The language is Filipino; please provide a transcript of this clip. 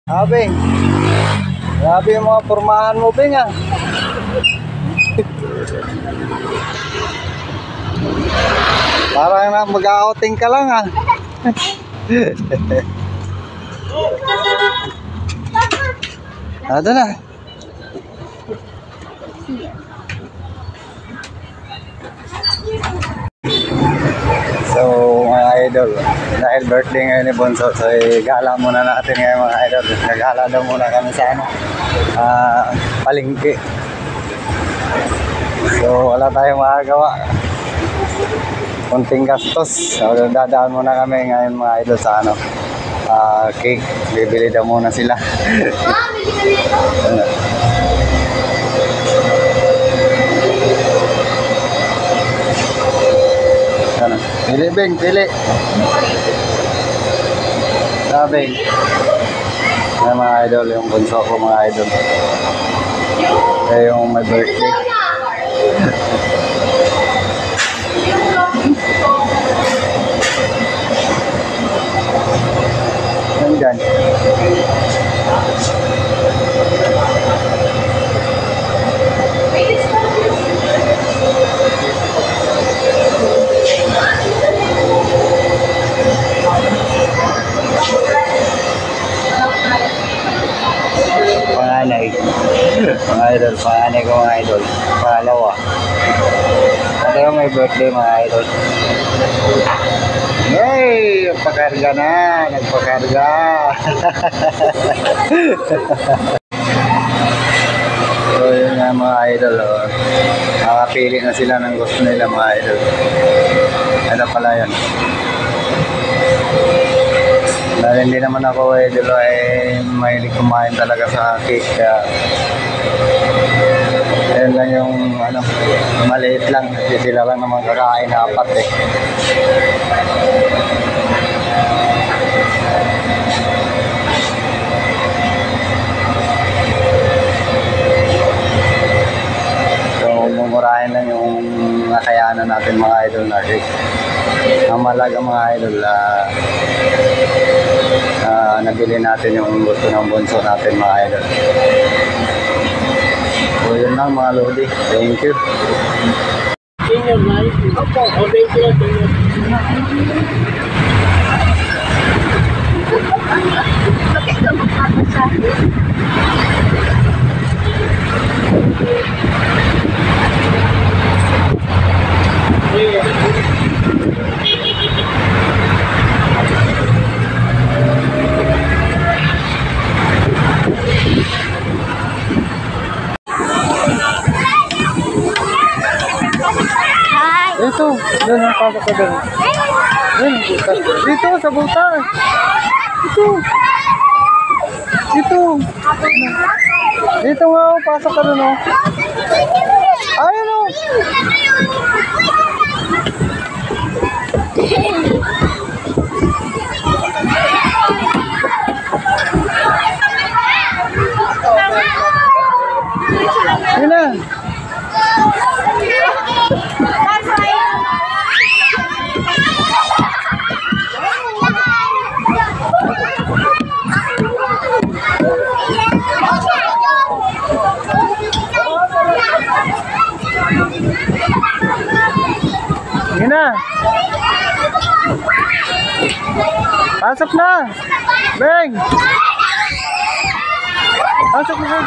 Beng. Grabe yung mga pormahan mo, Beng, ah. Parang na mag-outing ka lang, ah. Ado na. So mga idol, dahil birthday ngayon ni Bonso, so gala muna natin ngayon mga idol. Nagala daw muna kami sa palengke. So wala tayong makagawa, konting gastos. So dadaan muna kami ngayon mga idol sa cake. Bibili daw muna sila. Pili, Beng, pili. Beng. Ay, mga idol, yung bunso ko mga idol. Yung may birthday. Nandyan. Panganay. Mga idol, panganay ko mga idol. Pangalawa. Ito yung may birthday mga idol. Yay! Nagpakarga na! Nagpakarga! So yun nga mga idol. Nakapili na sila ng gusto nila mga idol. Ano pala yun? Dahil hindi naman ako idol ay mahilig kumain talaga sa cake, kaya ayun lang yung maliit lang, kasi sila lang naman kakain na apat eh. So mumurahin lang yung nakayanan natin mga idol na cake. Ang malaga mga idol, nabili natin yung gusto ng bunso natin mga idol. So yun lang mga lodi. Thank you. Senior na yun. Opo. O, thank you. Bakit ka magpapasahin? Ito, doon ang pasok ko doon. Dito, sa butas. Ito. Dito. Dito nga, pasok ka doon, oh. Ayun, oh. Ayun na. Yun na. Pasok na. Beng. Pasok na.